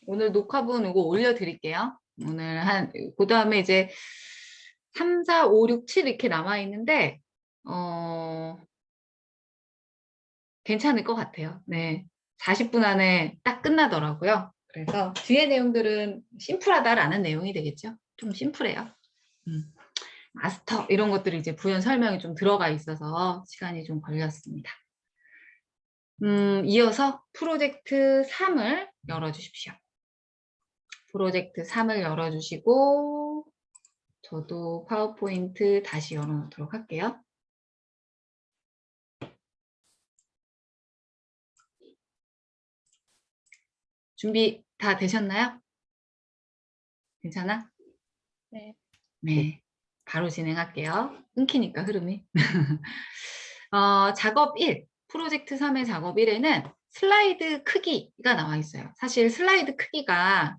오늘 녹화본 이거 올려드릴게요. 오늘 그 다음에 이제 3, 4, 5, 6, 7 이렇게 남아있는데, 괜찮을 것 같아요. 네. 40분 안에 딱 끝나더라고요. 그래서 뒤에 내용들은 심플하다라는 내용이 되겠죠. 좀 심플해요. 마스터 이런 것들이 이제 부연 설명이 좀 들어가 있어서 시간이 좀 걸렸습니다. 이어서 프로젝트 3을 열어주십시오. 프로젝트 3을 열어주시고 저도 파워포인트 다시 열어놓도록 할게요. 준비 다 되셨나요? 괜찮아? 네. 네. 바로 진행할게요. 끊기니까 흐름이. 작업 1, 프로젝트 3의 작업 1에는 슬라이드 크기가 나와 있어요. 사실 슬라이드 크기가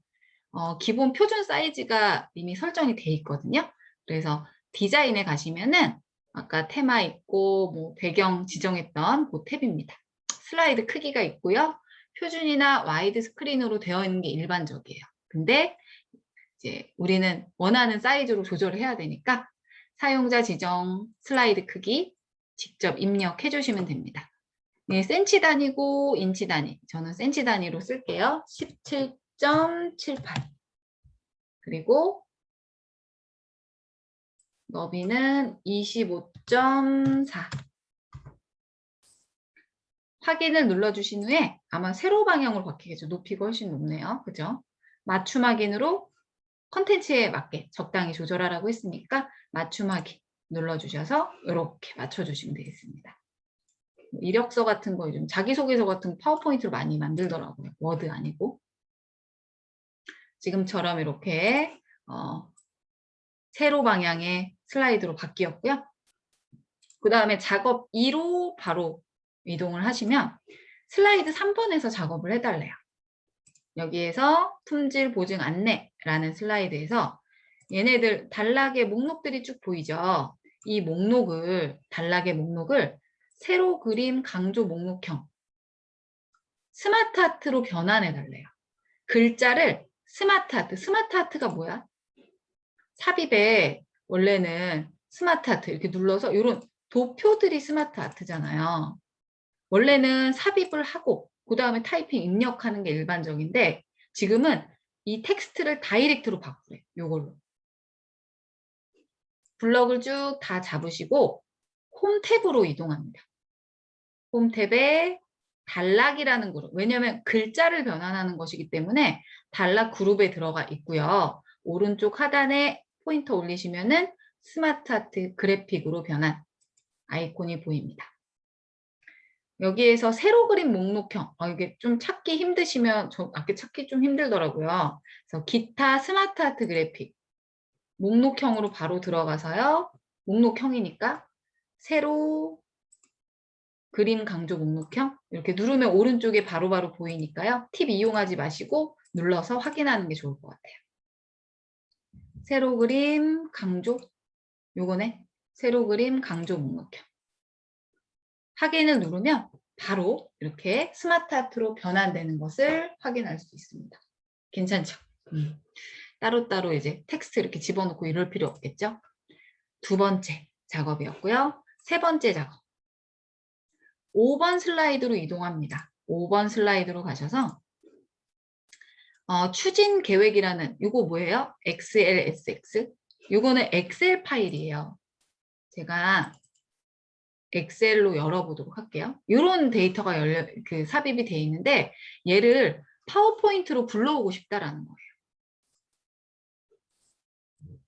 기본 표준 사이즈가 이미 설정이 돼 있거든요. 그래서 디자인에 가시면은 아까 테마 있고 뭐 배경 지정했던 그 탭입니다. 슬라이드 크기가 있고요. 표준이나 와이드 스크린으로 되어 있는 게 일반적이에요. 근데 이제 우리는 원하는 사이즈로 조절을 해야 되니까 사용자 지정 슬라이드 크기 직접 입력해 주시면 됩니다. 네, 센치 단위고 인치 단위. 저는 센치 단위로 쓸게요. 17.78. 그리고 너비는 25.4. 확인을 눌러주신 후에 아마 세로 방향으로 바뀌겠죠. 높이가 훨씬 높네요. 그죠? 맞춤 확인으로 컨텐츠에 맞게 적당히 조절하라고 했으니까 맞춤 확인 눌러주셔서 이렇게 맞춰주시면 되겠습니다. 이력서 같은 거 요즘 자기소개서 같은 거 파워포인트로 많이 만들더라고요. 워드 아니고. 지금처럼 이렇게 세로 방향의 슬라이드로 바뀌었고요. 그 다음에 작업 2로 바로 이동을 하시면 슬라이드 3번에서 작업을 해달래요. 여기에서 품질 보증 안내라는 슬라이드에서 얘네들 단락의 목록들이 쭉 보이죠. 이 목록을 단락의 목록을 세로 그림 강조 목록형 스마트 아트로 변환해 달래요. 글자를 스마트 아트, 스마트 아트가 뭐야? 삽입에 원래는 스마트 아트 이렇게 눌러서 이런 도표들이 스마트 아트잖아요. 원래는 삽입을 하고 그 다음에 타이핑 입력하는 게 일반적인데 지금은 이 텍스트를 다이렉트로 바꾸래. 요걸로. 블럭을 쭉 다 잡으시고 홈 탭으로 이동합니다. 홈 탭에 단락이라는 그룹. 왜냐하면 글자를 변환하는 것이기 때문에 단락 그룹에 들어가 있고요. 오른쪽 하단에 포인터 올리시면은 스마트 아트 그래픽으로 변한 아이콘이 보입니다. 여기에서 세로 그림 목록형, 이게 좀 찾기 힘드시면, 저 아까 찾기 좀 힘들더라고요. 그래서 기타 스마트 아트 그래픽, 목록형으로 바로 들어가서요. 목록형이니까 세로 그림 강조 목록형, 이렇게 누르면 오른쪽에 바로바로 보이니까요. 팁 이용하지 마시고 눌러서 확인하는 게 좋을 것 같아요. 세로 그림 강조, 요거네. 세로 그림 강조 목록형. 확인을 누르면 바로 이렇게 스마트 아트로 변환되는 것을 확인할 수 있습니다. 괜찮죠? 따로따로 이제 텍스트 이렇게 집어넣고 이럴 필요 없겠죠? 두 번째 작업이었고요. 세 번째 작업. 5번 슬라이드로 이동합니다. 5번 슬라이드로 가셔서 추진 계획이라는 이거 뭐예요? XLSX? 이거는 엑셀 파일이에요. 제가 엑셀로 열어보도록 할게요. 이런 데이터가 삽입이 되어 있는데 얘를 파워포인트로 불러오고 싶다라는 거예요.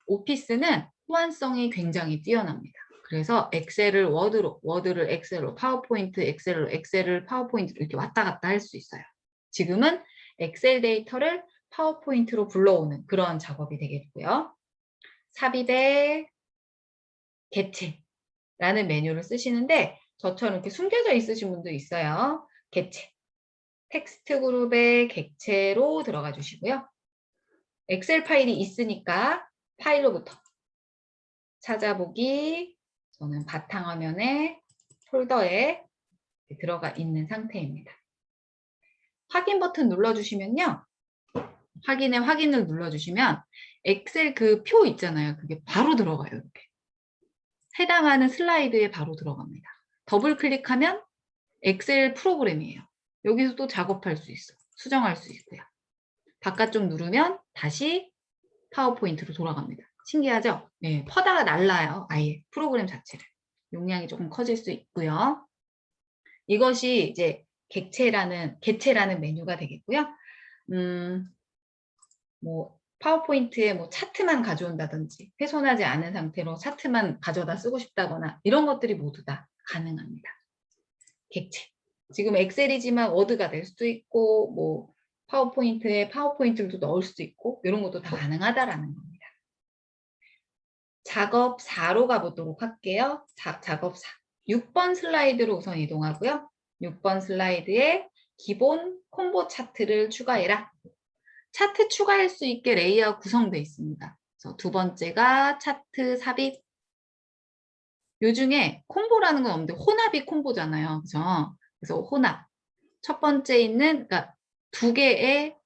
오피스는 호환성이 굉장히 뛰어납니다. 그래서 엑셀을 워드로, 워드를 엑셀로, 파워포인트 엑셀로, 엑셀을 파워포인트로 이렇게 왔다 갔다 할 수 있어요. 지금은 엑셀 데이터를 파워포인트로 불러오는 그런 작업이 되겠고요. 삽입의 개체라는 메뉴를 쓰시는데 저처럼 이렇게 숨겨져 있으신 분도 있어요. 개체. 텍스트 그룹의 객체로 들어가 주시고요. 엑셀 파일이 있으니까 파일로부터 찾아보기. 저는 바탕화면에 폴더에 들어가 있는 상태입니다. 확인 버튼 눌러주시면요. 확인을 눌러주시면 엑셀 그 표 있잖아요. 그게 바로 들어가요. 이렇게. 해당하는 슬라이드에 바로 들어갑니다. 더블 클릭하면 엑셀 프로그램이에요. 여기서 또 작업할 수 있어. 수정할 수 있고요. 바깥쪽 누르면 다시 파워포인트로 돌아갑니다. 신기하죠? 네, 퍼다가 날라요. 아예 프로그램 자체를. 용량이 조금 커질 수 있고요. 이것이 이제 개체라는 메뉴가 되겠고요. 뭐 파워포인트에 뭐 차트만 가져온다든지 훼손하지 않은 상태로 차트만 가져다 쓰고 싶다거나 이런 것들이 모두 다 가능합니다. 객체. 지금 엑셀이지만 워드가 될 수도 있고 뭐 파워포인트에 파워포인트를 넣을 수도 있고 이런 것도 다 가능하다라는 겁니다. 작업 4로 가보도록 할게요. 작업 4. 6번 슬라이드로 우선 이동하고요. 6번 슬라이드에 기본 콤보 차트를 추가해라. 차트 추가할 수 있게 레이아웃 구성되어 있습니다. 그래서 두 번째가 차트 삽입. 요 중에 콤보라는 건 없는데 혼합이 콤보잖아요. 그죠? 그래서 혼합. 첫 번째 있는, 그러니까 두 개의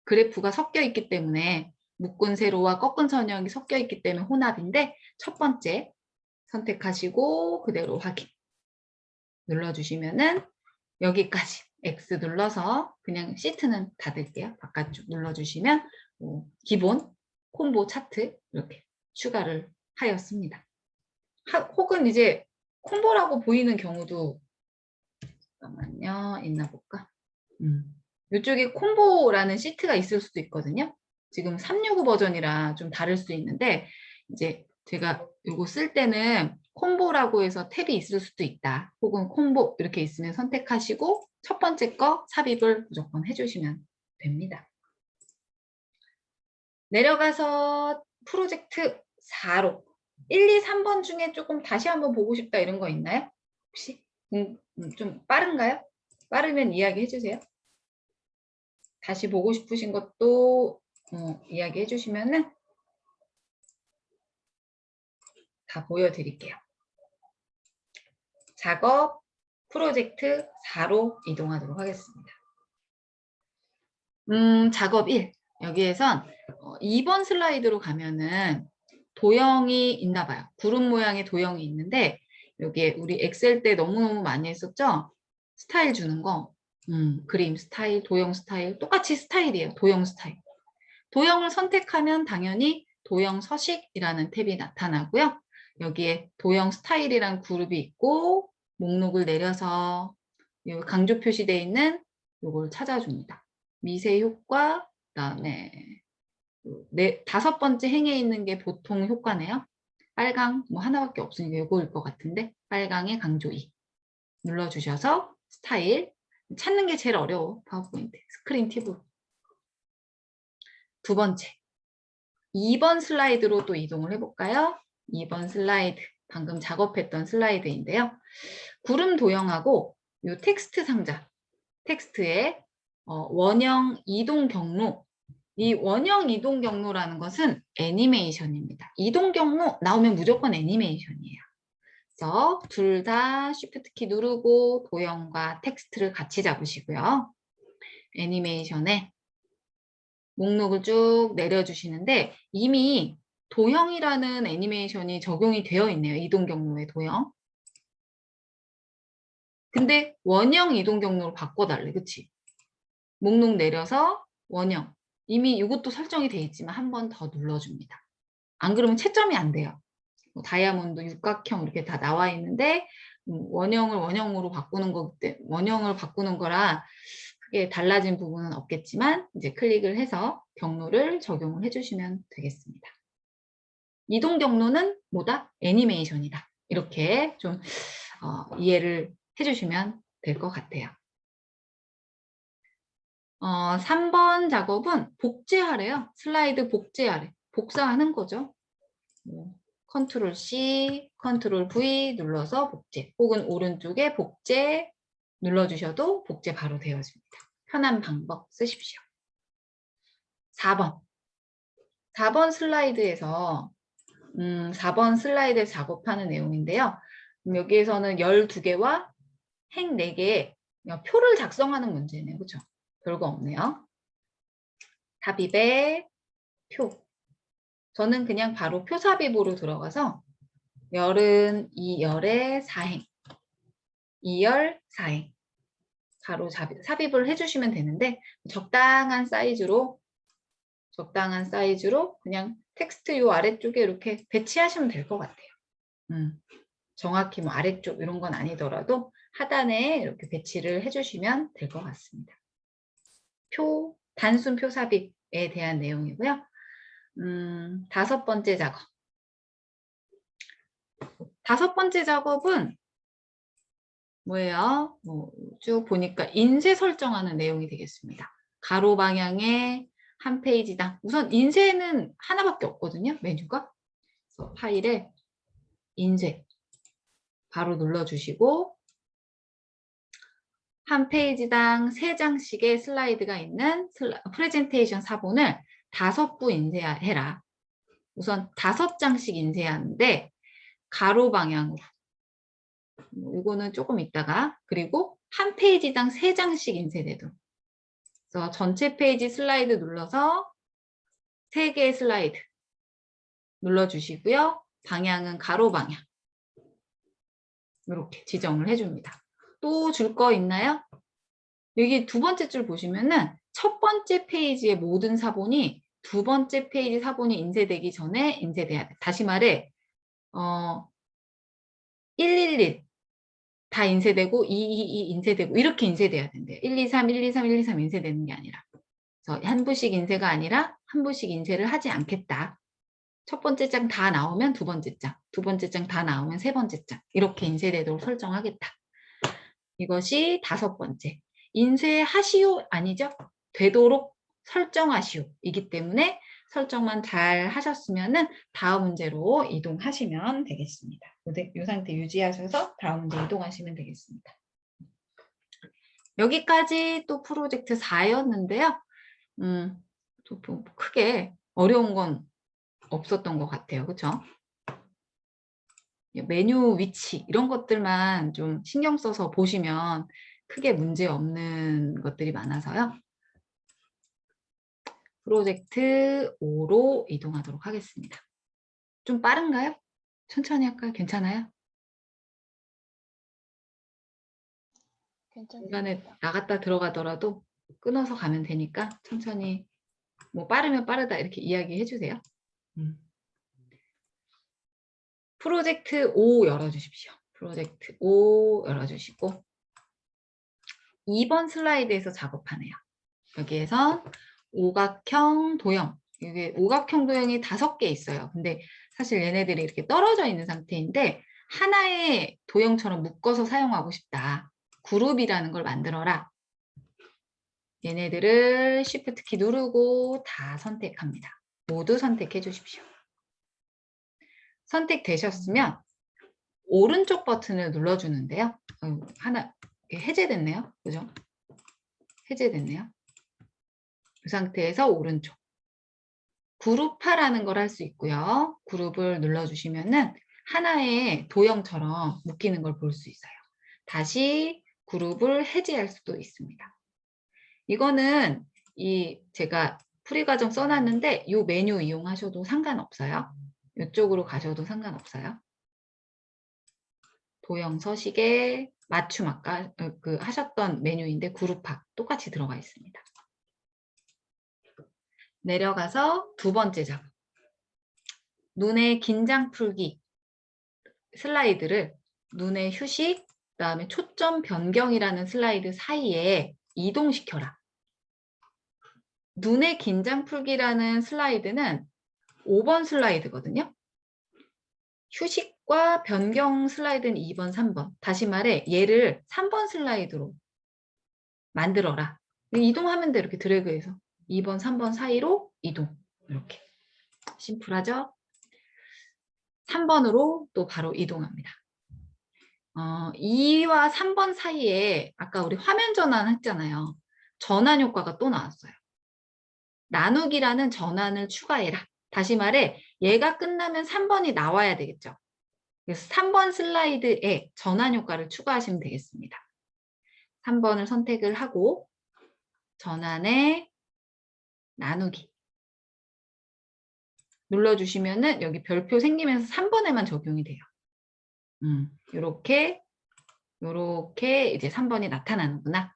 그래프가 섞여 있기 때문에 묶은 세로와 꺾은 선형이 섞여 있기 때문에 혼합인데 첫 번째 선택하시고 그대로 확인. 눌러주시면은 여기까지 X 눌러서 그냥 시트는 닫을게요. 바깥쪽 눌러주시면 기본 콤보 차트 이렇게 추가를 하였습니다. 혹은 이제 콤보라고 보이는 경우도 잠깐만요. 있나 볼까? 이쪽에 콤보라는 시트가 있을 수도 있거든요. 지금 365 버전이라 좀 다를 수 있는데 이제 제가 이거 쓸 때는 콤보라고 해서 탭이 있을 수도 있다. 혹은 콤보 이렇게 있으면 선택하시고 첫 번째 거 삽입을 무조건 해주시면 됩니다. 내려가서 프로젝트 4로 1, 2, 3번 중에 조금 다시 한번 보고 싶다 이런 거 있나요? 혹시? 좀 빠른가요? 빠르면 이야기해 주세요. 다시 보고 싶으신 것도 이야기해 주시면은 다 보여드릴게요. 작업 프로젝트 4로 이동하도록 하겠습니다. 작업 1. 여기에선 2번 슬라이드로 가면은 도형이 있나 봐요. 구름 모양의 도형이 있는데 여기에 우리 엑셀 때 너무너무 많이 했었죠? 스타일 주는 거. 그림 스타일, 도형 스타일. 똑같이 스타일이에요. 도형 스타일. 도형을 선택하면 당연히 도형 서식이라는 탭이 나타나고요. 여기에 도형 스타일이란 그룹이 있고 목록을 내려서 강조 표시되어 있는 이걸 찾아줍니다. 미세 효과, 그다음에 다섯 번째 행에 있는 게 보통 효과네요. 빨강, 뭐 하나밖에 없으니까 이거일 것 같은데 빨강에 강조 2 눌러주셔서 스타일 찾는 게 제일 어려워. 파워포인트 스크린 팁으로. 두 번째 2번 슬라이드로 또 이동을 해볼까요? 2번 슬라이드 방금 작업했던 슬라이드인데요. 구름 도형하고 이 텍스트 상자 텍스트에 원형 이동 경로 이 원형 이동 경로라는 것은 애니메이션입니다. 이동 경로 나오면 무조건 애니메이션이에요. 그래서 둘 다 쉬프트 키 누르고 도형과 텍스트를 같이 잡으시고요. 애니메이션에 목록을 쭉 내려주시는데 이미 도형이라는 애니메이션이 적용이 되어 있네요. 이동 경로의 도형. 근데 원형 이동 경로로 바꿔달래. 그치? 목록 내려서 원형. 이미 이것도 설정이 되어 있지만 한 번 더 눌러줍니다. 안 그러면 채점이 안 돼요. 뭐 다이아몬드, 육각형 이렇게 다 나와 있는데 원형을 원형으로 바꾸는 거기 때문에 원형을 바꾸는 거라 크게 달라진 부분은 없겠지만 이제 클릭을 해서 경로를 적용을 해주시면 되겠습니다. 이동 경로는 뭐다? 애니메이션이다. 이렇게 좀 이해를 해주시면 될 것 같아요. 3번 작업은 복제하래요. 슬라이드 복제하래. 복사하는 거죠. 컨트롤 C, 컨트롤 V 눌러서 복제 혹은 오른쪽에 복제 눌러주셔도 복제 바로 되어집니다. 편한 방법 쓰십시오. 4번 슬라이드에서 4번 슬라이드에서 작업하는 내용인데요. 여기에서는 12개와 행 4개의 표를 작성하는 문제네요. 그렇죠? 별거 없네요. 삽입의 표. 저는 그냥 바로 표삽입으로 들어가서 열은 2열의 4행, 2열 4행. 바로 삽입을 해주시면 되는데 적당한 사이즈로 그냥 텍스트 요 아래쪽에 이렇게 배치하시면 될 것 같아요. 정확히 뭐 아래쪽 이런 건 아니더라도 하단에 이렇게 배치를 해주시면 될 것 같습니다. 단순 표 삽입에 대한 내용이고요. 5번째 작업. 5번째 작업은 뭐예요? 쭉 보니까 인쇄 설정하는 내용이 되겠습니다. 가로 방향의 한 페이지당. 우선 인쇄는 하나밖에 없거든요. 메뉴가. 그래서 파일에 인쇄 바로 눌러주시고 한 페이지당 3장씩의 슬라이드가 있는 프레젠테이션 사본을 5부 인쇄해라. 우선 5장씩 인쇄하는데 가로 방향으로. 이거는 조금 있다가 그리고 한 페이지당 3장씩 인쇄되도록. 그래서 전체 페이지 슬라이드 눌러서 3개의 슬라이드 눌러주시고요. 방향은 가로 방향. 이렇게 지정을 해줍니다. 또 줄 거 있나요? 여기 2번째 줄 보시면은 첫 번째 페이지의 모든 사본이 2번째 페이지 사본이 인쇄되기 전에 인쇄돼야 돼. 다시 말해 111 다 인쇄되고 222 인쇄되고 이렇게 인쇄돼야 된대요. 123, 123, 123 인쇄되는 게 아니라. 그래서 한 부씩 인쇄가 아니라 한 부씩 인쇄를 하지 않겠다. 첫 번째 장 다 나오면 2번째 장, 2번째 장 다 나오면 3번째 장 이렇게 인쇄되도록 설정하겠다. 이것이 5번째. 인쇄하시오 아니죠? 되도록 설정하시오 이기 때문에 설정만 잘 하셨으면 다음 문제로 이동하시면 되겠습니다. 이 상태 유지하셔서 다음 문제 이동하시면 되겠습니다. 여기까지 또 프로젝트 4였는데요. 또 크게 어려운 건 없었던 것 같아요. 그렇죠? 메뉴 위치 이런 것들만 좀 신경 써서 보시면 크게 문제 없는 것들이 많아서요. 프로젝트 5로 이동하도록 하겠습니다. 좀 빠른가요? 천천히 할까요? 괜찮아요? 중간에 나갔다 들어가더라도 끊어서 가면 되니까 천천히 뭐 빠르면 빠르다 이렇게 이야기해 주세요. 프로젝트 5 열어주십시오. 프로젝트 5 열어주시고 2번 슬라이드에서 작업하네요. 여기에선 오각형 도형, 이게 오각형 도형이 5개 있어요. 근데 사실 얘네들이 이렇게 떨어져 있는 상태인데 하나의 도형처럼 묶어서 사용하고 싶다. 그룹이라는 걸 만들어라. 얘네들을 Shift 키 누르고 다 선택합니다. 모두 선택해 주십시오. 선택되셨으면 오른쪽 버튼을 눌러주는데요. 하나 해제됐네요. 그죠? 해제됐네요. 이 상태에서 오른쪽. 그룹화라는 걸 할 수 있고요. 그룹을 눌러주시면은 하나의 도형처럼 묶이는 걸 볼 수 있어요. 다시 그룹을 해제할 수도 있습니다. 이거는 제가 풀이 과정 써놨는데 이 메뉴 이용하셔도 상관없어요. 이쪽으로 가셔도 상관없어요. 도형 서식에 맞춤 아까 하셨던 메뉴인데 그룹화 똑같이 들어가 있습니다. 내려가서 2번째 작업. 눈의 긴장 풀기 슬라이드를 눈의 휴식, 그다음에 초점 변경이라는 슬라이드 사이에 이동시켜라. 눈의 긴장 풀기라는 슬라이드는 5번 슬라이드거든요. 휴식과 변경 슬라이드는 2번, 3번. 다시 말해 얘를 3번 슬라이드로 만들어라. 이동하면 돼. 이렇게 드래그해서 2번, 3번 사이로 이동. 이렇게. 심플하죠? 3번으로 또 바로 이동합니다. 2와 3번 사이에 아까 우리 화면 전환 했잖아요. 전환 효과가 또 나왔어요. 나누기라는 전환을 추가해라. 다시 말해 얘가 끝나면 3번이 나와야 되겠죠. 그래서 3번 슬라이드에 전환 효과를 추가하시면 되겠습니다. 3번을 선택을 하고 전환에 나누기. 눌러주시면은 여기 별표 생기면서 3번에만 적용이 돼요. 요렇게 이제 3번이 나타나는구나.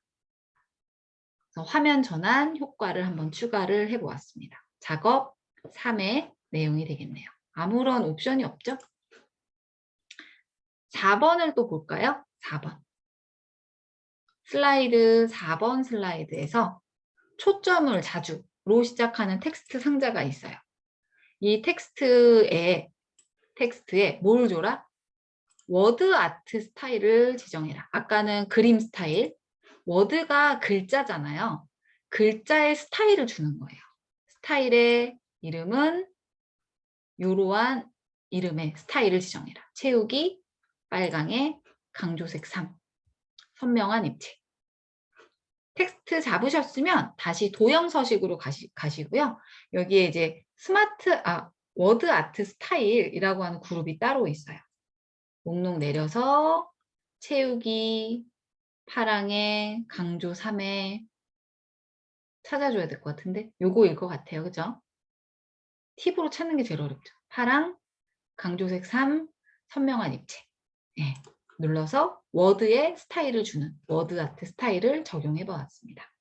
그래서 화면 전환 효과를 한번 추가를 해보았습니다. 작업 3의 내용이 되겠네요. 아무런 옵션이 없죠? 4번을 또 볼까요? 4번. 슬라이드 4번 슬라이드에서 초점을 자주로 시작하는 텍스트 상자가 있어요. 이 텍스트에 뭘 줘라? 워드 아트 스타일을 지정해라. 아까는 그림 스타일, 워드가 글자잖아요. 글자의 스타일을 주는 거예요. 스타일의 이름은 이러한 이름의 스타일을 지정해라. 채우기, 빨강에 강조색 3, 선명한 입체. 텍스트 잡으셨으면 다시 도형 서식으로 가시고요. 여기에 이제 워드 아트 스타일이라고 하는 그룹이 따로 있어요. 목록 내려서 채우기, 파랑에 강조 3에 찾아줘야 될 것 같은데 요거일 것 같아요. 그죠? 팁으로 찾는 게 제일 어렵죠. 파랑, 강조색 3, 선명한 입체. 네, 눌러서 워드에 스타일을 주는 워드 아트 스타일을 적용해 보았습니다.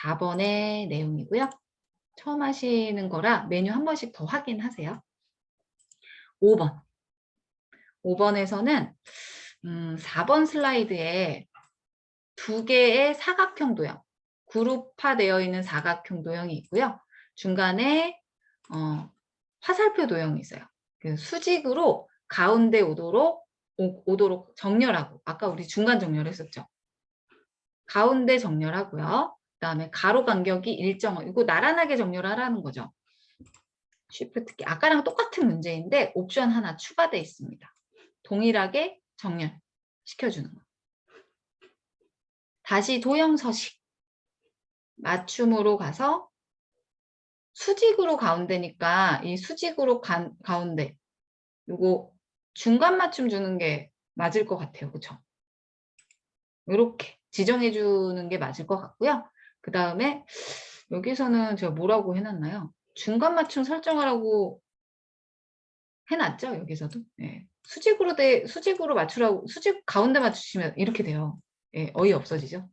4번의 내용이고요. 처음 하시는 거라 메뉴 한 번씩 더 확인하세요. 5번. 5번에서는 4번 슬라이드에 2개의 사각형 도형, 그룹화되어 있는 사각형 도형이 있고요. 중간에 화살표 도형이 있어요. 수직으로 가운데 오도록 정렬하고, 아까 우리 중간 정렬했었죠. 가운데 정렬하고요. 그 다음에 가로 간격이 일정, 이거 나란하게 정렬하라는 거죠. 쉬프트 키. 아까랑 똑같은 문제인데 옵션 하나 추가되어 있습니다. 동일하게 정렬시켜주는 거. 다시 도형 서식. 맞춤으로 가서 수직으로 가운데니까 이 수직으로 가운데 요거 중간 맞춤 주는 게 맞을 것 같아요. 그쵸? 이렇게 지정해 주는 게 맞을 것 같고요. 그 다음에 여기서는 제가 뭐라고 해놨나요? 중간 맞춤 설정하라고 해놨죠? 여기서도. 네. 수직으로 맞추라고, 수직 가운데 맞추시면 이렇게 돼요. 네, 어이 없어지죠?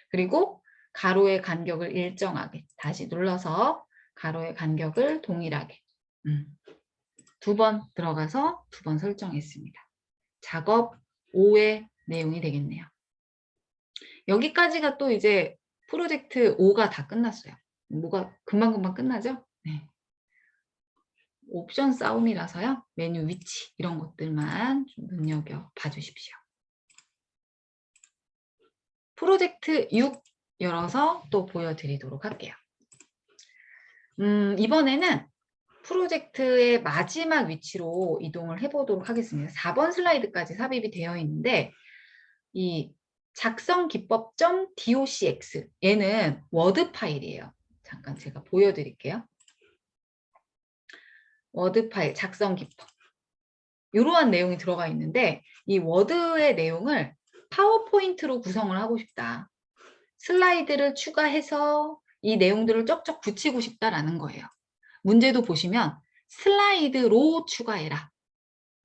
그리고 가로의 간격을 일정하게 다시 눌러서 가로의 간격을 동일하게 2번 들어가서 2번 설정했습니다. 작업 5의 내용이 되겠네요. 여기까지가 또 이제 프로젝트 5가 다 끝났어요. 뭐가 금방금방 끝나죠? 네. 옵션 싸움이라서요. 메뉴 위치 이런 것들만 좀 눈여겨봐 주십시오. 프로젝트 6 열어서 또 보여드리도록 할게요. 이번에는 프로젝트의 마지막 위치로 이동을 해보도록 하겠습니다. 4번 슬라이드까지 삽입이 되어 있는데 이 작성 기법.docx 얘는 워드 파일이에요. 잠깐 제가 보여드릴게요. 워드 파일 작성 기법 이러한 내용이 들어가 있는데 이 워드의 내용을 파워포인트로 구성을 하고 싶다. 슬라이드를 추가해서 이 내용들을 쩍쩍 붙이고 싶다라는 거예요. 문제도 보시면 슬라이드로 추가해라.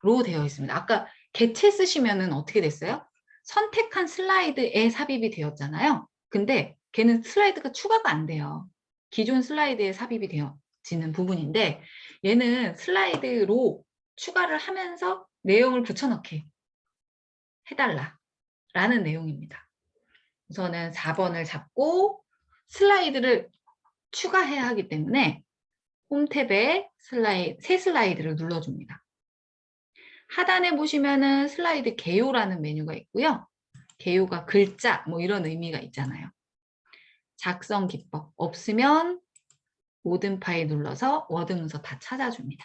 로 되어 있습니다. 아까 개체 쓰시면은 어떻게 됐어요? 선택한 슬라이드에 삽입이 되었잖아요. 근데 걔는 슬라이드가 추가가 안 돼요. 기존 슬라이드에 삽입이 되어지는 부분인데 얘는 슬라이드로 추가를 하면서 내용을 붙여넣게 해달라라는 내용입니다. 우선은 4번을 잡고 슬라이드를 추가해야 하기 때문에 홈 탭에 새 슬라이드를 눌러줍니다. 하단에 보시면은 슬라이드 개요라는 메뉴가 있고요. 개요가 글자 뭐 이런 의미가 있잖아요. 작성 기법 없으면 모든 파일 눌러서 워드 문서 다 찾아줍니다.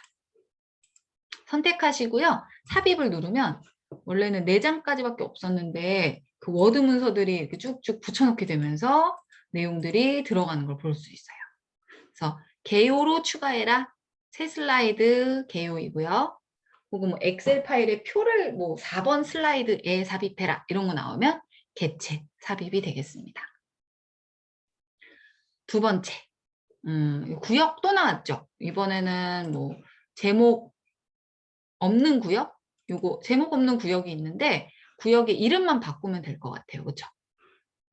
선택하시고요. 삽입을 누르면 원래는 4장까지밖에 없었는데 그 워드 문서들이 이렇게 쭉쭉 붙여넣게 되면서 내용들이 들어가는 걸 볼 수 있어요. 그래서 개요로 추가해라. 새 슬라이드 개요이고요. 혹은 뭐 엑셀 파일에 표를 뭐 4번 슬라이드에 삽입해라 이런 거 나오면 개체 삽입이 되겠습니다. 두 번째, 구역 또 나왔죠. 이번에는 뭐 제목 없는 구역? 요거 제목 없는 구역이 있는데 구역의 이름만 바꾸면 될 것 같아요. 그렇죠?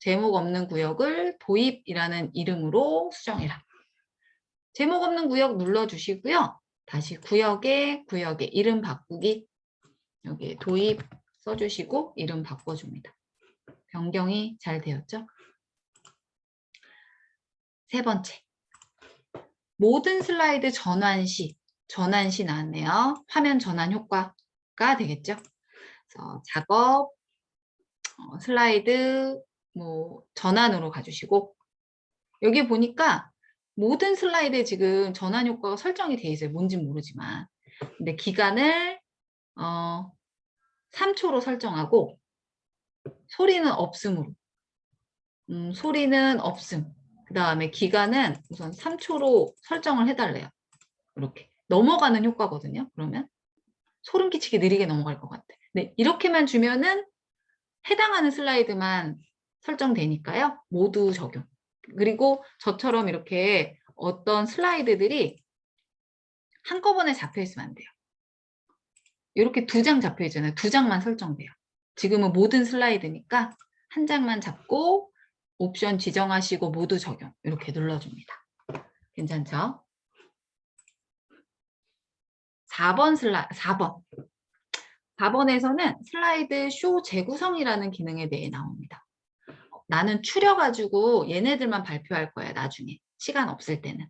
제목 없는 구역을 도입이라는 이름으로 수정해라. 제목 없는 구역 눌러주시고요. 다시 구역의 이름 바꾸기 여기 도입 써주시고 이름 바꿔줍니다. 변경이 잘 되었죠? 세 번째, 모든 슬라이드 전환 시 나왔네요. 화면 전환 효과가 되겠죠? 그래서 작업, 슬라이드 뭐 전환으로 가주시고 여기 보니까 모든 슬라이드에 지금 전환 효과가 설정이 돼 있어요. 뭔진 모르지만. 근데 기간을 3초로 설정하고 소리는 없음으로. 소리는 없음. 그 다음에 기간은 우선 3초로 설정을 해달래요. 이렇게. 넘어가는 효과거든요. 그러면 소름 끼치게 느리게 넘어갈 것 같아. 네, 이렇게만 주면은 해당하는 슬라이드만 설정되니까요. 모두 적용. 그리고 저처럼 이렇게 어떤 슬라이드들이 한꺼번에 잡혀 있으면 안 돼요. 이렇게 2장 잡혀 있잖아요. 2장만 설정돼요. 지금은 모든 슬라이드니까 한 장만 잡고 옵션 지정하시고 모두 적용 이렇게 눌러줍니다. 괜찮죠? 4번에서는 슬라이드 쇼 재구성이라는 기능에 대해 나옵니다. 나는 추려가지고 얘네들만 발표할 거야. 나중에 시간 없을 때는.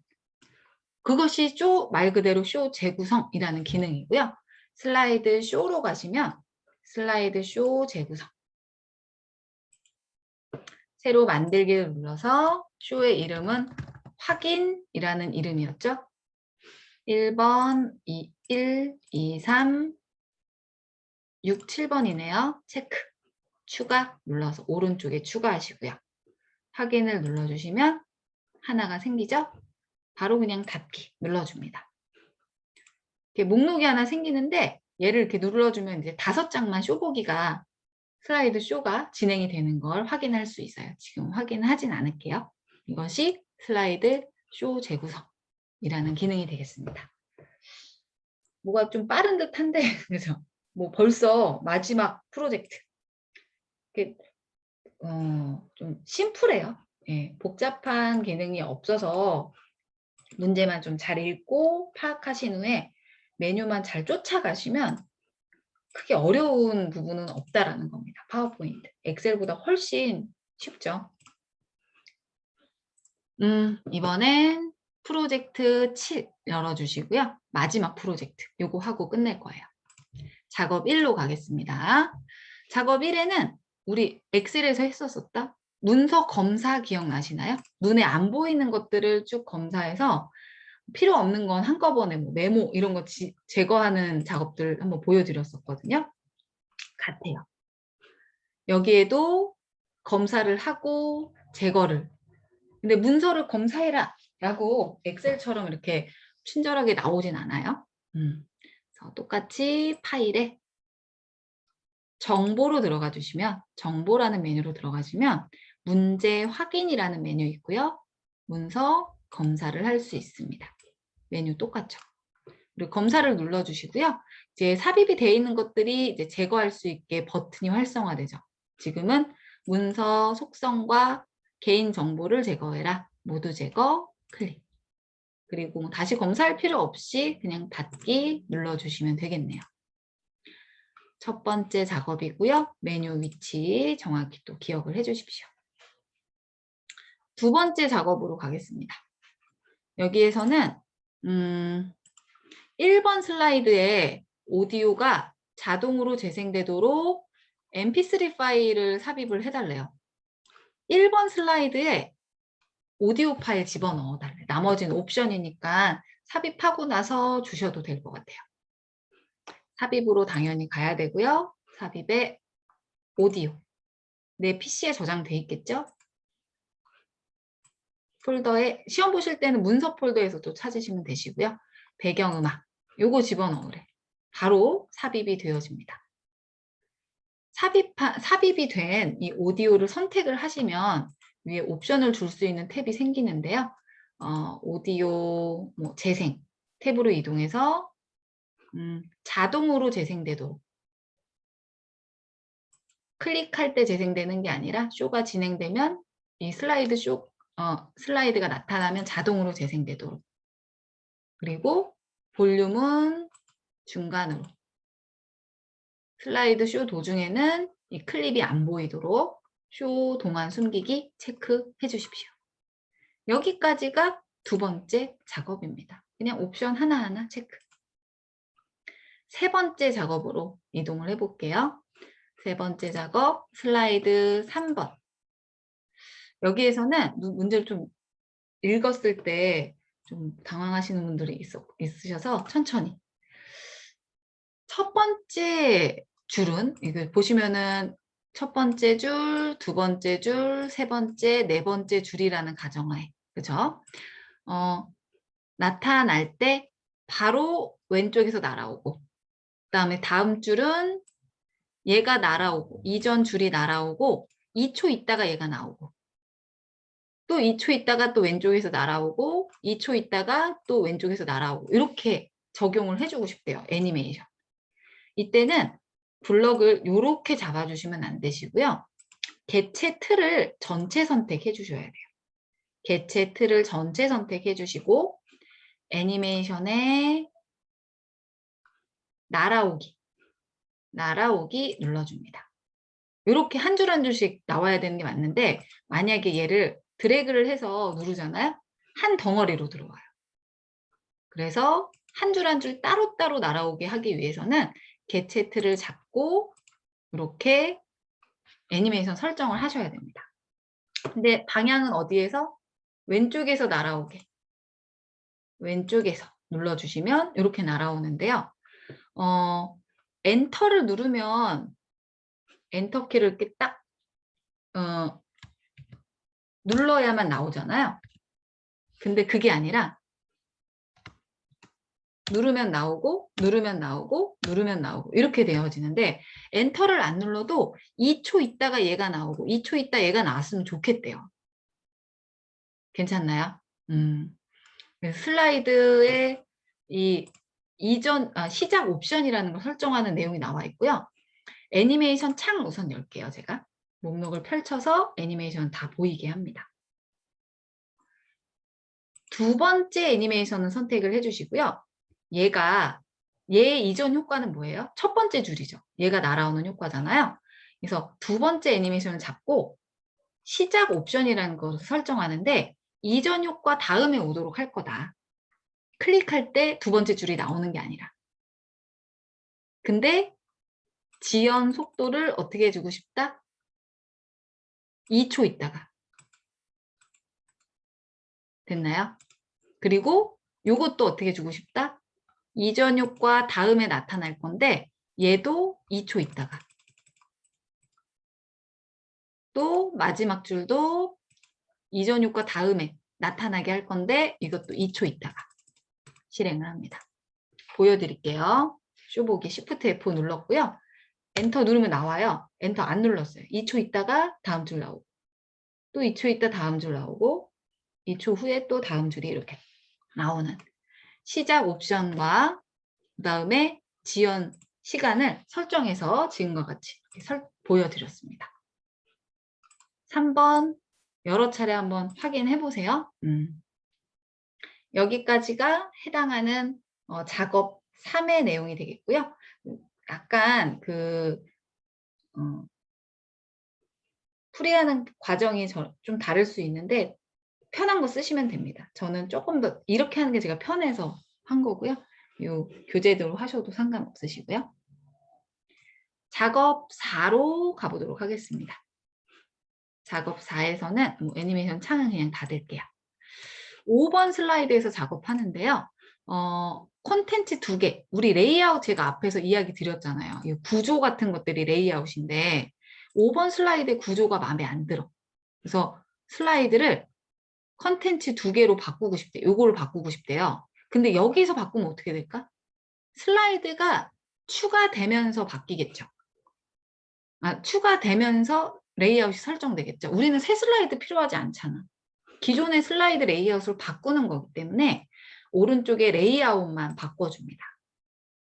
그것이 말 그대로 쇼 재구성이라는 기능이고요. 슬라이드 쇼로 가시면 슬라이드 쇼 재구성 새로 만들기를 눌러서 쇼의 이름은 확인이라는 이름이었죠. 1번, 1, 2, 3, 6, 7번이네요. 체크, 추가 눌러서 오른쪽에 추가하시고요. 확인을 눌러주시면 하나가 생기죠. 바로 그냥 닫기 눌러줍니다. 이렇게 목록이 하나 생기는데 얘를 이렇게 눌러주면 이제 5장만 쇼보기가 슬라이드 쇼가 진행이 되는 걸 확인할 수 있어요. 지금 확인하진 않을게요. 이것이 슬라이드 쇼 재구성이라는 기능이 되겠습니다. 뭐가 좀 빠른 듯한데 그래서 뭐 벌써 마지막 프로젝트 좀 심플해요. 예, 복잡한 기능이 없어서 문제만 좀 잘 읽고 파악하신 후에 메뉴만 잘 쫓아가시면 크게 어려운 부분은 없다라는 겁니다. 파워포인트. 엑셀보다 훨씬 쉽죠. 이번엔 프로젝트 7 열어주시고요. 마지막 프로젝트 요거 하고 끝낼 거예요. 작업 1로 가겠습니다. 작업 1에는 우리 엑셀에서 했었었다. 문서 검사 기억나시나요? 눈에 안 보이는 것들을 쭉 검사해서 필요 없는 건 한꺼번에 뭐 메모 이런 거 제거하는 작업들 한번 보여드렸었거든요. 같아요. 여기에도 검사를 하고 제거를. 근데 문서를 검사해라 라고 엑셀처럼 이렇게 친절하게 나오진 않아요. 그래서 똑같이 파일에 정보로 들어가 주시면 정보라는 메뉴로 들어가시면 문제 확인이라는 메뉴 있고요. 문서 검사를 할 수 있습니다. 메뉴 똑같죠. 그리고 검사를 눌러주시고요. 이제 삽입이 되어 있는 것들이 이제 제거할 수 있게 버튼이 활성화되죠. 지금은 문서 속성과 개인 정보를 제거해라. 모두 제거 클릭. 그리고 다시 검사할 필요 없이 그냥 닫기 눌러주시면 되겠네요. 첫 번째 작업이고요. 메뉴 위치 정확히 또 기억을 해주십시오. 두 번째 작업으로 가겠습니다. 여기에서는 1번 슬라이드에 오디오가 자동으로 재생되도록 mp3 파일을 삽입을 해달래요. 1번 슬라이드에 오디오 파일 집어넣어 달래. 나머지는 옵션이니까 삽입하고 나서 주셔도 될 것 같아요. 삽입으로 당연히 가야 되고요. 삽입에 오디오. 내 PC에 저장돼 있겠죠? 폴더에 시험 보실 때는 문서 폴더에서도 찾으시면 되시고요. 배경음악 요거 집어넣으래. 바로 삽입이 되어집니다. 삽입이 된 이 오디오를 선택을 하시면 위에 옵션을 줄 수 있는 탭이 생기는데요. 오디오 뭐 재생 탭으로 이동해서 자동으로 재생되도록 클릭할 때 재생되는 게 아니라 쇼가 진행되면 이 슬라이드가 나타나면 자동으로 재생되도록 그리고 볼륨은 중간으로 슬라이드 쇼 도중에는 이 클립이 안 보이도록 쇼 동안 숨기기 체크해 주십시오. 여기까지가 두 번째 작업입니다. 그냥 옵션 하나하나 체크. 세 번째 작업으로 이동을 해볼게요. 세 번째 작업 슬라이드 3번. 여기에서는 문제를 좀 읽었을 때 좀 당황하시는 분들이 있으셔서 천천히. 첫 번째 줄은 이거 보시면은 첫 번째 줄, 두 번째 줄, 세 번째, 네 번째 줄이라는 가정하에 그죠? 나타날 때 바로 왼쪽에서 날아오고 그다음에 다음 줄은 얘가 날아오고 이전 줄이 날아오고 2초 있다가 얘가 나오고 또 2초 있다가 또 왼쪽에서 날아오고 2초 있다가 또 왼쪽에서 날아오고 이렇게 적용을 해주고 싶대요. 애니메이션. 이때는 블럭을 이렇게 잡아주시면 안 되시고요. 개체 틀을 전체 선택해 주셔야 돼요. 개체 틀을 전체 선택해 주시고 애니메이션에 날아오기 눌러줍니다. 이렇게 한 줄 한 줄씩 나와야 되는 게 맞는데 만약에 얘를 드래그를 해서 누르잖아요. 한 덩어리로 들어와요. 그래서 한 줄 한 줄 따로따로 날아오게 하기 위해서는 개체 틀을 잡고 이렇게 애니메이션 설정을 하셔야 됩니다. 근데 방향은 어디에서? 왼쪽에서 날아오게. 왼쪽에서 눌러주시면 이렇게 날아오는데요. 엔터를 누르면 엔터키를 이렇게 딱 눌러야만 나오잖아요. 근데 그게 아니라 누르면 나오고 누르면 나오고 누르면 나오고 이렇게 되어지는데 엔터를 안 눌러도 2초 있다가 얘가 나오고 2초 있다 얘가 나왔으면 좋겠대요. 괜찮나요? 슬라이드에 시작 옵션이라는 걸 설정하는 내용이 나와 있고요. 애니메이션 창 우선 열게요. 제가 목록을 펼쳐서 애니메이션 다 보이게 합니다. 두 번째 애니메이션은 선택을 해주시고요. 얘 이전 효과는 뭐예요? 첫 번째 줄이죠. 얘가 날아오는 효과잖아요. 그래서 두 번째 애니메이션을 잡고 시작 옵션이라는 것을 설정하는데 이전 효과 다음에 오도록 할 거다. 클릭할 때 두 번째 줄이 나오는 게 아니라. 근데 지연 속도를 어떻게 해주고 싶다? 2초 있다가. 됐나요? 그리고 이것도 어떻게 주고 싶다? 이전 효과 다음에 나타날 건데 얘도 2초 있다가. 또 마지막 줄도 이전 효과 다음에 나타나게 할 건데 이것도 2초 있다가 실행을 합니다. 보여드릴게요. 쇼보기 Shift F 눌렀고요. 엔터 누르면 나와요. 엔터 안 눌렀어요. 2초 있다가 다음 줄 나오고 또 2초 있다 다음 줄 나오고 2초 후에 또 다음 줄이 이렇게 나오는 시작 옵션과 그 다음에 지연 시간을 설정해서 지금과 같이 이렇게 보여드렸습니다. 3번 여러 차례 한번 확인해 보세요. 여기까지가 해당하는 작업 3의 내용이 되겠고요. 약간 풀이하는 과정이 좀 다를 수 있는데 편한 거 쓰시면 됩니다. 저는 조금 더 이렇게 하는 게 제가 편해서 한 거고요. 요 교재대로 하셔도 상관없으시고요. 작업 4로 가보도록 하겠습니다. 작업 4에서는 애니메이션 창은 그냥 닫을게요. 5번 슬라이드에서 작업하는데요. 콘텐츠 2개. 우리 레이아웃 제가 앞에서 이야기 드렸잖아요. 이 구조 같은 것들이 레이아웃인데 5번 슬라이드의 구조가 마음에 안 들어. 그래서 슬라이드를 콘텐츠 2개로 바꾸고 싶대요. 요거를 바꾸고 싶대요. 근데 여기서 바꾸면 어떻게 될까? 슬라이드가 추가되면서 바뀌겠죠. 추가되면서 레이아웃이 설정되겠죠. 우리는 새 슬라이드 필요하지 않잖아. 기존의 슬라이드 레이아웃을 바꾸는 거기 때문에 오른쪽에 레이아웃만 바꿔줍니다.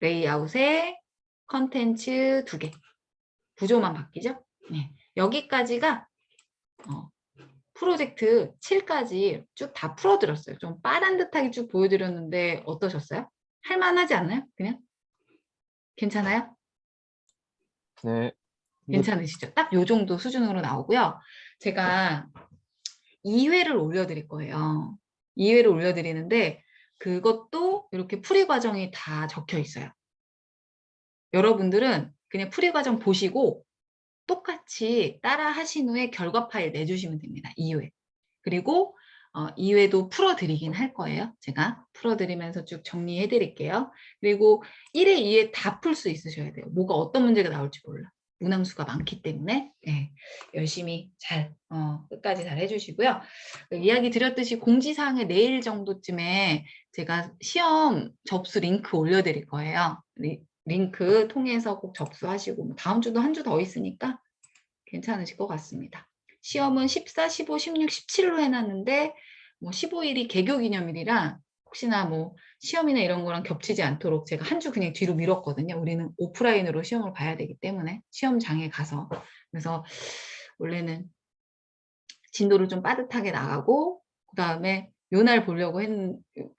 레이아웃에 컨텐츠 2개. 구조만 바뀌죠? 네. 여기까지가 프로젝트 7까지 쭉 다 풀어드렸어요. 좀 빠른 듯하게 쭉 보여드렸는데 어떠셨어요? 할만하지 않나요? 그냥? 괜찮아요? 네. 괜찮으시죠? 딱 요 정도 수준으로 나오고요. 제가 2회를 올려드릴 거예요. 2회를 올려드리는데 그것도 이렇게 풀이 과정이 다 적혀 있어요. 여러분들은 그냥 풀이 과정 보시고 똑같이 따라 하신 후에 결과 파일 내주시면 됩니다. 2회. 그리고 2회도 풀어드리긴 할 거예요. 제가 풀어드리면서 쭉 정리해 드릴게요. 그리고 1회, 2회 다 풀 수 있으셔야 돼요. 뭐가 어떤 문제가 나올지 몰라. 문항수가 많기 때문에 네, 열심히 잘 끝까지 잘 해주시고요. 이야기 드렸듯이 공지사항을 내일 정도쯤에 제가 시험 접수 링크 올려드릴 거예요. 링크 통해서 꼭 접수하시고 다음 주도 한 주 더 있으니까 괜찮으실 것 같습니다. 시험은 14, 15, 16, 17로 해놨는데 뭐 15일이 개교기념일이라 혹시나 뭐 시험이나 이런 거랑 겹치지 않도록 제가 한 주 그냥 뒤로 미뤘거든요. 우리는 오프라인으로 시험을 봐야 되기 때문에 시험장에 가서. 그래서 원래는 진도를 좀 빠듯하게 나가고 그 다음에 요날 보려고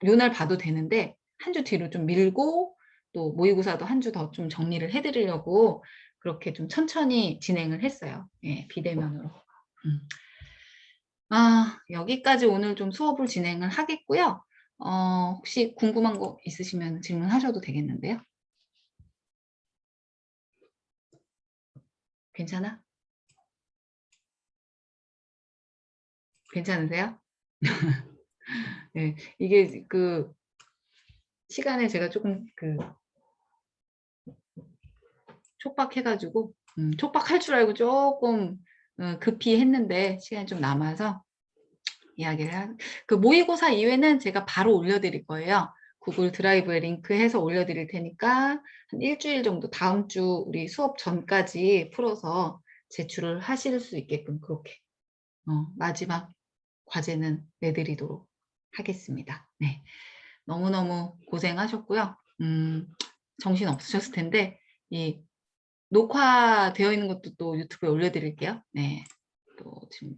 요날 봐도 되는데 한 주 뒤로 좀 밀고 또 모의고사도 한 주 더 좀 정리를 해드리려고 그렇게 좀 천천히 진행을 했어요. 예, 비대면으로. 여기까지 오늘 좀 수업을 진행을 하겠고요. 혹시 궁금한 거 있으시면 질문하셔도 되겠는데요. 괜찮아? 괜찮으세요? 네, 이게 그 시간에 제가 조금 촉박해가지고 촉박할 줄 알고 조금 급히 했는데 시간이 좀 남아서 이야기를 그 모의고사 이외에는 제가 바로 올려드릴 거예요. 구글 드라이브에 링크해서 올려드릴 테니까 한 일주일 정도 다음 주 우리 수업 전까지 풀어서 제출을 하실 수 있게끔 그렇게 마지막 과제는 내드리도록 하겠습니다. 네, 너무너무 고생하셨고요. 정신 없으셨을 텐데 이 녹화되어 있는 것도 또 유튜브에 올려드릴게요. 네, 또 지금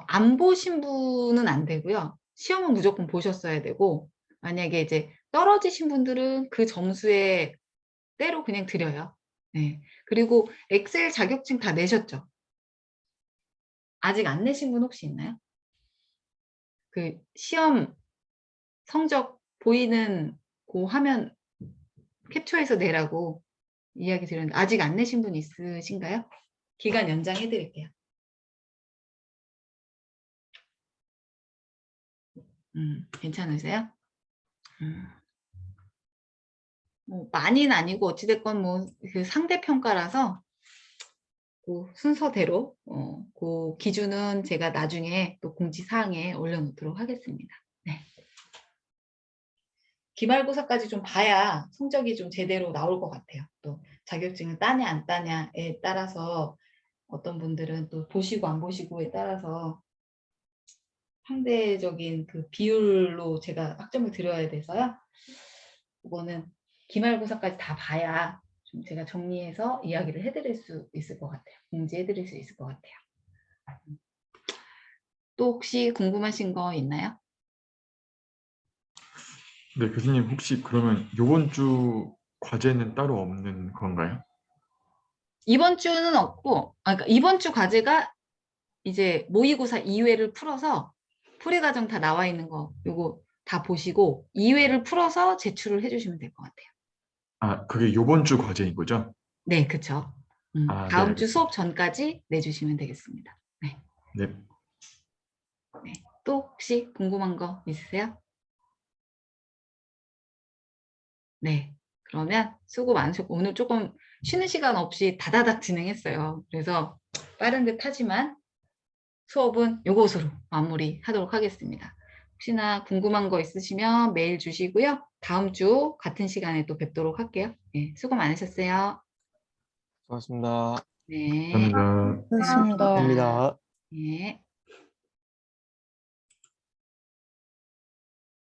안 보신 분은 안 되고요. 시험은 무조건 보셨어야 되고 만약에 이제 떨어지신 분들은 그 점수에 때로 그냥 드려요. 네. 그리고 엑셀 자격증 다 내셨죠? 아직 안 내신 분 혹시 있나요? 그 시험 성적 보이는 그 화면 캡처해서 내라고 이야기 드렸는데 아직 안 내신 분 있으신가요? 기간 연장해 드릴게요. 괜찮으세요? 뭐 많이는 아니고 어찌됐건 뭐 그 상대평가라서 그 순서대로 그 기준은 제가 나중에 또 공지사항에 올려놓도록 하겠습니다. 네. 기말고사까지 좀 봐야 성적이 좀 제대로 나올 것 같아요. 또 자격증을 따냐 안 따냐에 따라서 어떤 분들은 또 보시고 안 보시고에 따라서 상대적인 그 비율로 제가 학점을 드려야 돼서요. 그거는 기말고사까지 다 봐야 좀 제가 정리해서 이야기를 해드릴 수 있을 것 같아요. 공지해드릴 수 있을 것 같아요. 또 혹시 궁금하신 거 있나요? 네, 교수님 혹시 그러면 이번 주 과제는 따로 없는 건가요? 이번 주는 없고, 그러니까 이번 주 과제가 이제 모의고사 2회를 풀어서 풀이 과정 다 나와 있는 거 요거 다 보시고 2회를 풀어서 제출을 해주시면 될 것 같아요. 아, 그게 이번 주 과제인 거죠? 네, 그쵸. 아, 네, 다음 주 수업 알겠습니다. 전까지 내주시면 되겠습니다. 네. 네. 네. 또 혹시 궁금한 거 있으세요? 네. 그러면 수고 많으셨고 오늘 조금 쉬는 시간 없이 다다닥 진행했어요. 그래서 빠른 듯 하지만 수업은 요것으로 마무리하도록 하겠습니다. 혹시나 궁금한 거 있으시면 메일 주시고요. 다음 주 같은 시간에 또 뵙도록 할게요. 네, 수고 많으셨어요. 수고하셨습니다. 네. 감사합니다. 고맙습니다. 감사합니다. 네.